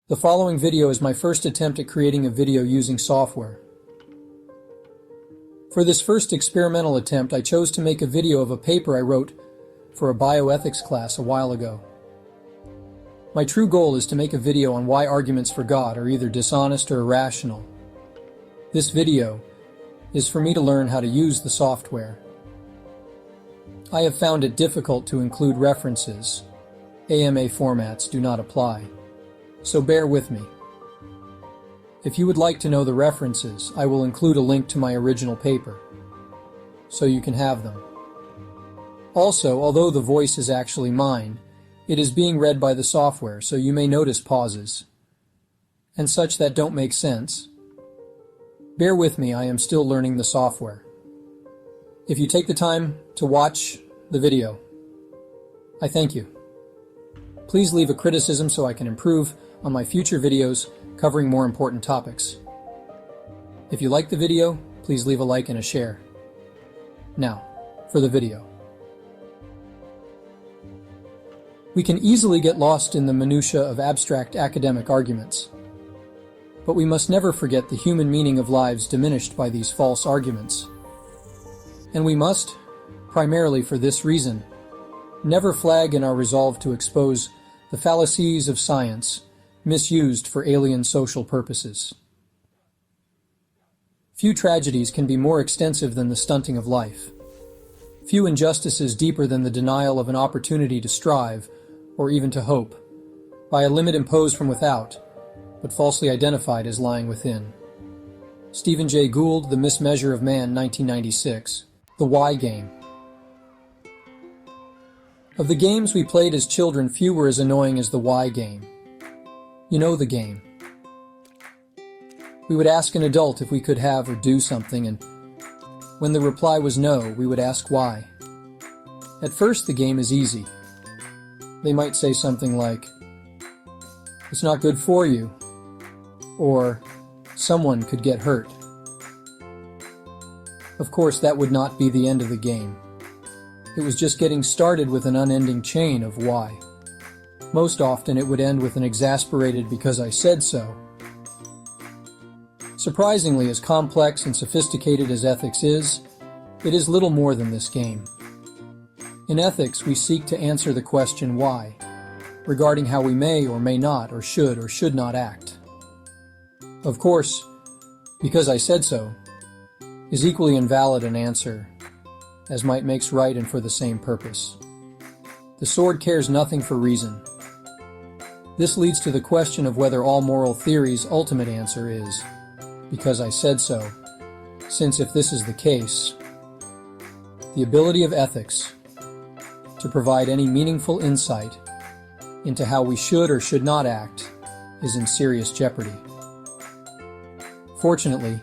The following video is my first attempt at creating a video using software. For this first experimental attempt, I chose to make a video of a paper I wrote for a bioethics class a while ago. My true goal is to make a video on why arguments for God are either dishonest or irrational. This video is for me to learn how to use the software. I have found it difficult to include references. AMA formats do not apply. So bear with me. If you would like to know the references, I will include a link to my original paper, so you can have them. Also, although the voice is actually mine, it is being read by the software, so you may notice pauses and such that don't make sense. Bear with me, I am still learning the software. If you take the time to watch the video, I thank you. Please leave a criticism so I can improve on my future videos covering more important topics. If you like the video, please leave a like and a share. Now, for the video. We can easily get lost in the minutiae of abstract academic arguments, but we must never forget the human meaning of lives diminished by these false arguments. And we must, primarily for this reason, never flag in our resolve to expose the fallacies of science misused for alien social purposes. Few tragedies can be more extensive than the stunting of life. Few injustices deeper than the denial of an opportunity to strive, or even to hope, by a limit imposed from without, but falsely identified as lying within. Stephen Jay Gould, The Mismeasure of Man, 1996. The Why Game. Of the games we played as children, few were as annoying as the why game. You know the game. We would ask an adult if we could have or do something, and when the reply was no, we would ask why. At first, the game is easy. They might say something like, "It's not good for you," or "Someone could get hurt." Of course, that would not be the end of the game. It was just getting started with an unending chain of why. Most often it would end with an exasperated "because I said so." Surprisingly, as complex and sophisticated as ethics is, it is little more than this game. In ethics, we seek to answer the question why, regarding how we may or may not or should not act. Of course, "because I said so" is equally invalid an answer as might makes right and for the same purpose. The sword cares nothing for reason. This leads to the question of whether all moral theory's ultimate answer is, "because I said so," since if this is the case, the ability of ethics to provide any meaningful insight into how we should or should not act is in serious jeopardy. Fortunately,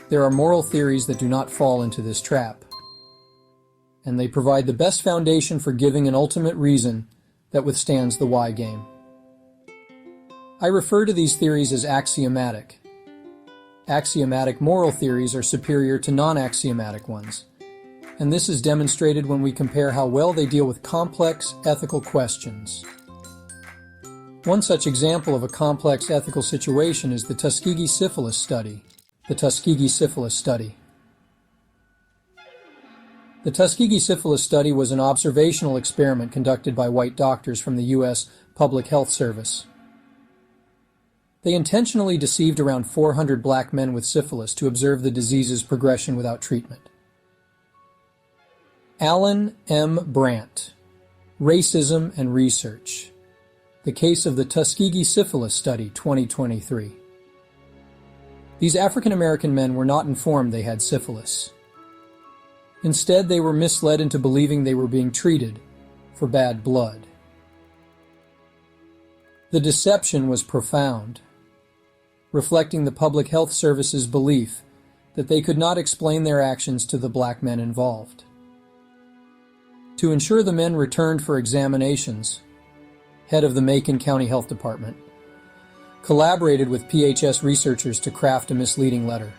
there are moral theories that do not fall into this trap, and they provide the best foundation for giving an ultimate reason that withstands the why game. I refer to these theories as axiomatic. Axiomatic moral theories are superior to non-axiomatic ones, and this is demonstrated when we compare how well they deal with complex ethical questions. One such example of a complex ethical situation is the Tuskegee syphilis study. The Tuskegee syphilis study. The Tuskegee syphilis study was an observational experiment conducted by white doctors from the U.S. Public Health Service. They intentionally deceived around 400 black men with syphilis to observe the disease's progression without treatment. Alan M. Brandt, Racism and Research. The Case of the Tuskegee Syphilis Study, 2023. These African American men were not informed they had syphilis. Instead, they were misled into believing they were being treated for bad blood. The deception was profound, reflecting the Public Health Service's belief that they could not explain their actions to the black men involved. To ensure the men returned for examinations, head of the Macon County Health Department collaborated with PHS researchers to craft a misleading letter.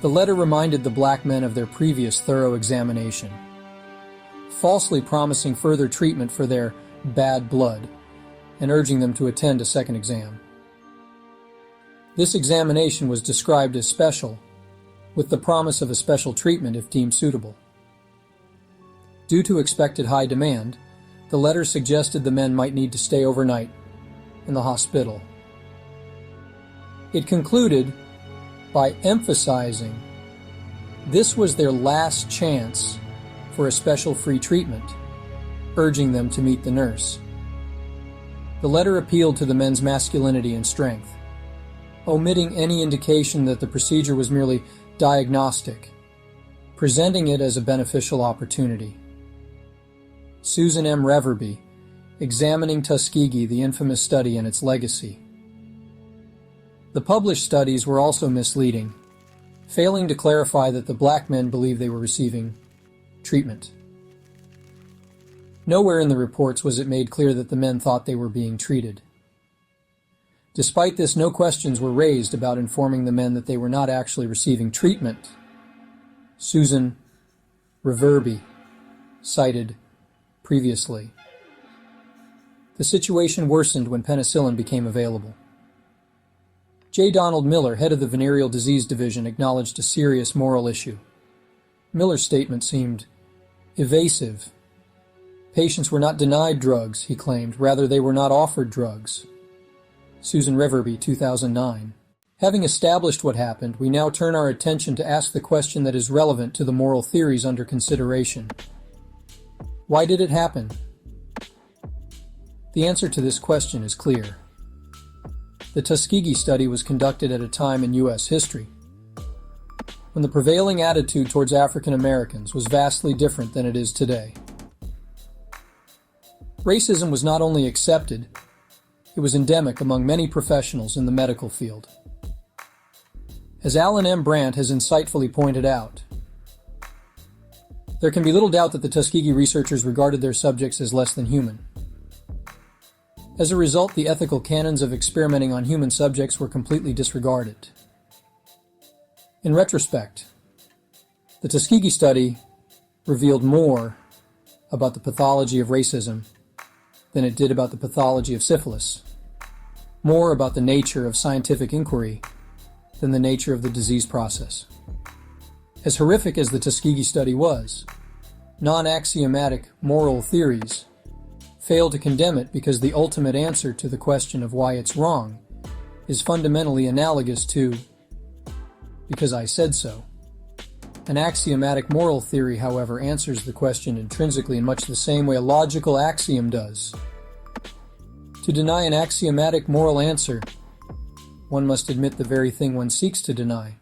The letter reminded the black men of their previous thorough examination, falsely promising further treatment for their bad blood and urging them to attend a second exam. This examination was described as special, with the promise of a special treatment if deemed suitable. Due to expected high demand, the letter suggested the men might need to stay overnight in the hospital. It concluded by emphasizing this was their last chance for a special free treatment, urging them to meet the nurse. The letter appealed to the men's masculinity and strength, omitting any indication that the procedure was merely diagnostic, presenting it as a beneficial opportunity. Susan M. Reverby, Examining Tuskegee, the Infamous Study and Its Legacy. The published studies were also misleading, failing to clarify that the black men believed they were receiving treatment. Nowhere in the reports was it made clear that the men thought they were being treated. Despite this, no questions were raised about informing the men that they were not actually receiving treatment. Susan Reverby, cited previously. The situation worsened when penicillin became available. J. Donald Miller, head of the Venereal Disease Division, acknowledged a serious moral issue. Miller's statement seemed evasive. Patients were not denied drugs, he claimed, rather they were not offered drugs. Susan Reverby, 2009. Having established what happened, we now turn our attention to ask the question that is relevant to the moral theories under consideration. Why did it happen? The answer to this question is clear. The Tuskegee study was conducted at a time in U.S. history when the prevailing attitude towards African Americans was vastly different than it is today. Racism was not only accepted, it was endemic among many professionals in the medical field. As Alan M. Brandt has insightfully pointed out, there can be little doubt that the Tuskegee researchers regarded their subjects as less than human. As a result, the ethical canons of experimenting on human subjects were completely disregarded. In retrospect, the Tuskegee study revealed more about the pathology of racism than it did about the pathology of syphilis, more about the nature of scientific inquiry than the nature of the disease process. As horrific as the Tuskegee study was, non-axiomatic moral theories fail to condemn it because the ultimate answer to the question of why it's wrong is fundamentally analogous to because I said so. An axiomatic moral theory, however, answers the question intrinsically in much the same way a logical axiom does. To deny an axiomatic moral answer, one must admit the very thing one seeks to deny.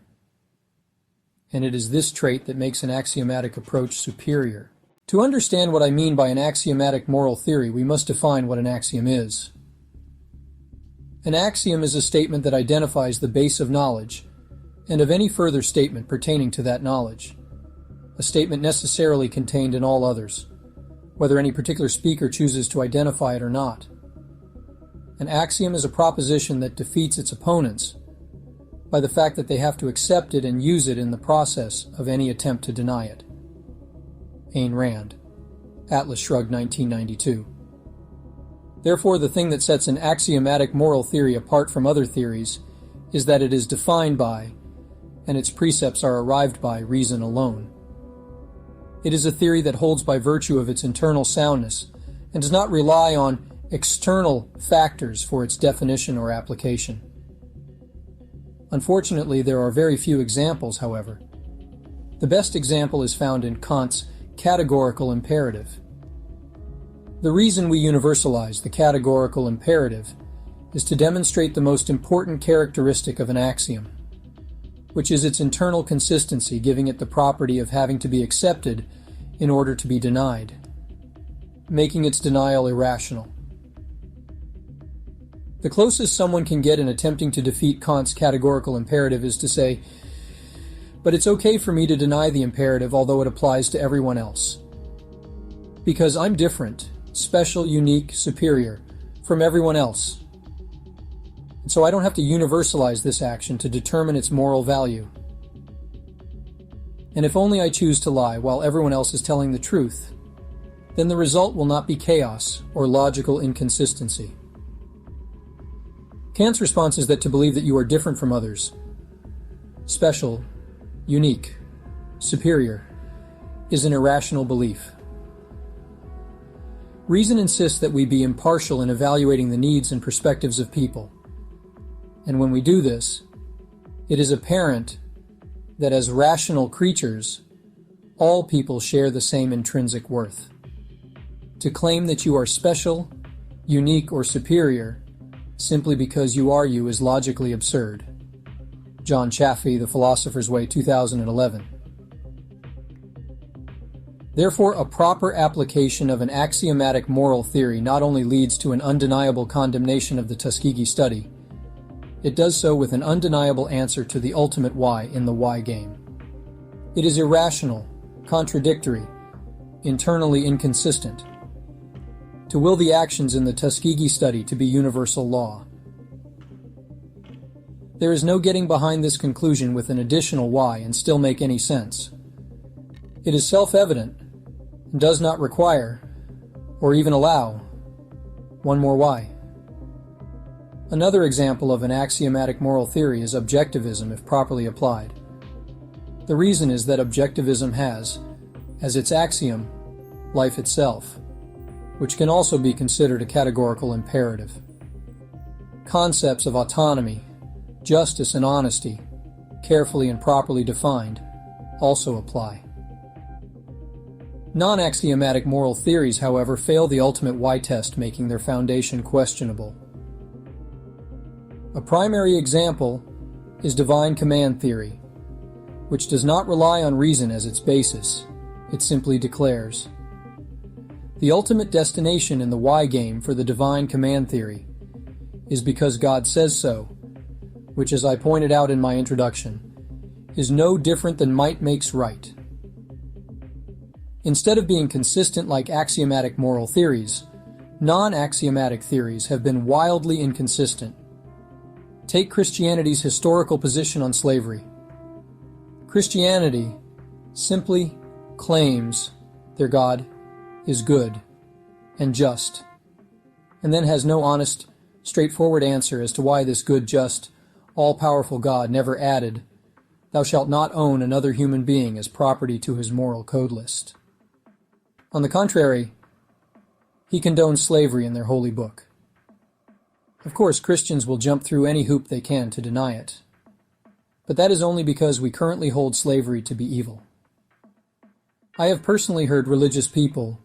And it is this trait that makes an axiomatic approach superior. To understand what I mean by an axiomatic moral theory, we must define what an axiom is. An axiom is a statement that identifies the base of knowledge and of any further statement pertaining to that knowledge, a statement necessarily contained in all others, whether any particular speaker chooses to identify it or not. An axiom is a proposition that defeats its opponents by the fact that they have to accept it and use it in the process of any attempt to deny it. Ayn Rand, Atlas Shrugged, 1992. Therefore, the thing that sets an axiomatic moral theory apart from other theories is that it is defined by, and its precepts are arrived by, reason alone. It is a theory that holds by virtue of its internal soundness and does not rely on external factors for its definition or application. Unfortunately, there are very few examples, however. The best example is found in Kant's categorical imperative. The reason we universalize the categorical imperative is to demonstrate the most important characteristic of an axiom, which is its internal consistency, giving it the property of having to be accepted in order to be denied, making its denial irrational. The closest someone can get in attempting to defeat Kant's categorical imperative is to say, but it's okay for me to deny the imperative although it applies to everyone else. Because I'm different, special, unique, superior from everyone else. And so I don't have to universalize this action to determine its moral value. And if only I choose to lie while everyone else is telling the truth, then the result will not be chaos or logical inconsistency. Kant's response is that to believe that you are different from others, special, unique, superior, is an irrational belief. Reason insists that we be impartial in evaluating the needs and perspectives of people. And when we do this, it is apparent that as rational creatures, all people share the same intrinsic worth. To claim that you are special, unique, or superior simply because you are you is logically absurd. John Chaffee, The Philosopher's Way, 2011. Therefore, a proper application of an axiomatic moral theory not only leads to an undeniable condemnation of the Tuskegee study, it does so with an undeniable answer to the ultimate why in the why game. It is irrational, contradictory, internally inconsistent to will the actions in the Tuskegee study to be universal law. There is no getting behind this conclusion with an additional why and still make any sense. It is self-evident and does not require, or even allow, one more why. Another example of an axiomatic moral theory is objectivism if properly applied. The reason is that objectivism has, as its axiom, life itself, which can also be considered a categorical imperative. Concepts of autonomy, justice, and honesty, carefully and properly defined, also apply. Non-axiomatic moral theories, however, fail the ultimate why test, making their foundation questionable. A primary example is divine command theory, which does not rely on reason as its basis. It simply declares. The ultimate destination in the why game for the divine command theory is because God says so, which, as I pointed out in my introduction, is no different than might makes right. Instead of being consistent like axiomatic moral theories, non-axiomatic theories have been wildly inconsistent. Take Christianity's historical position on slavery. Christianity simply claims their God is good and just, and then has no honest, straightforward answer as to why this good, just, all-powerful God never added, "Thou shalt not own another human being as property" to his moral code list. On the contrary, he condones slavery in their holy book. Of course, Christians will jump through any hoop they can to deny it, but that is only because we currently hold slavery to be evil. I have personally heard religious people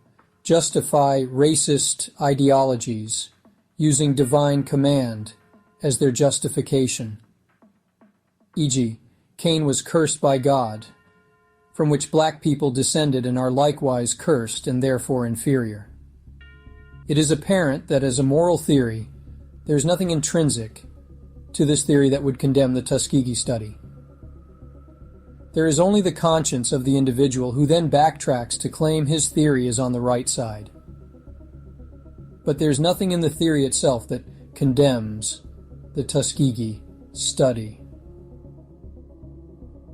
justify racist ideologies using divine command as their justification. E.g., Cain was cursed by God, from which black people descended and are likewise cursed and therefore inferior. It is apparent that as a moral theory, there is nothing intrinsic to this theory that would condemn the Tuskegee study. There is only the conscience of the individual who then backtracks to claim his theory is on the right side. But there's nothing in the theory itself that condemns the Tuskegee study.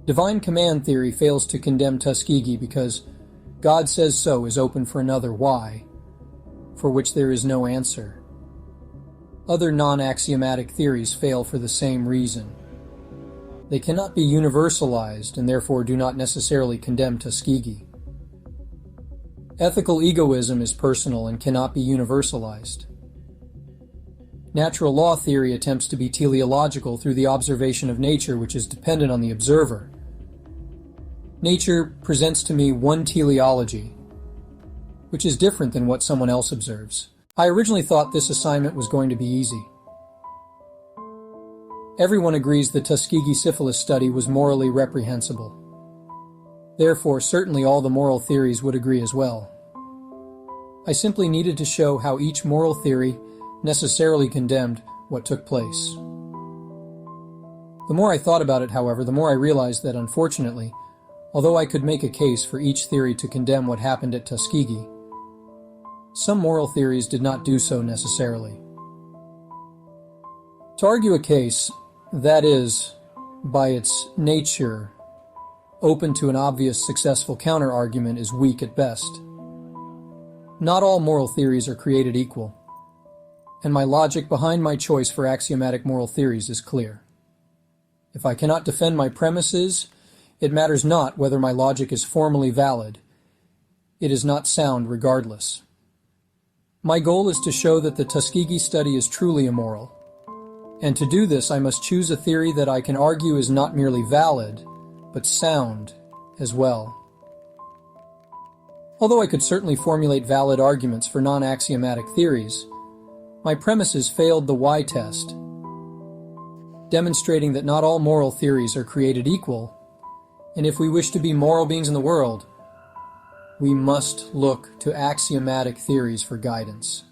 Divine command theory fails to condemn Tuskegee because God says so is open for another why, for which there is no answer. Other non-axiomatic theories fail for the same reason. They cannot be universalized and therefore do not necessarily condemn Tuskegee. Ethical egoism is personal and cannot be universalized. Natural law theory attempts to be teleological through the observation of nature, which is dependent on the observer. Nature presents to me one teleology, which is different than what someone else observes. I originally thought this assignment was going to be easy. Everyone agrees the Tuskegee syphilis study was morally reprehensible. Therefore, certainly all the moral theories would agree as well. I simply needed to show how each moral theory necessarily condemned what took place. The more I thought about it, however, the more I realized that, unfortunately, although I could make a case for each theory to condemn what happened at Tuskegee, some moral theories did not do so necessarily. To argue a case that is, by its nature, open to an obvious successful counter-argument is weak at best. Not all moral theories are created equal, and my logic behind my choice for axiomatic moral theories is clear. If I cannot defend my premises, it matters not whether my logic is formally valid. It is not sound regardless. My goal is to show that the Tuskegee study is truly immoral. And to do this, I must choose a theory that I can argue is not merely valid, but sound as well. Although I could certainly formulate valid arguments for non-axiomatic theories, my premises failed the why test, demonstrating that not all moral theories are created equal, and if we wish to be moral beings in the world, we must look to axiomatic theories for guidance.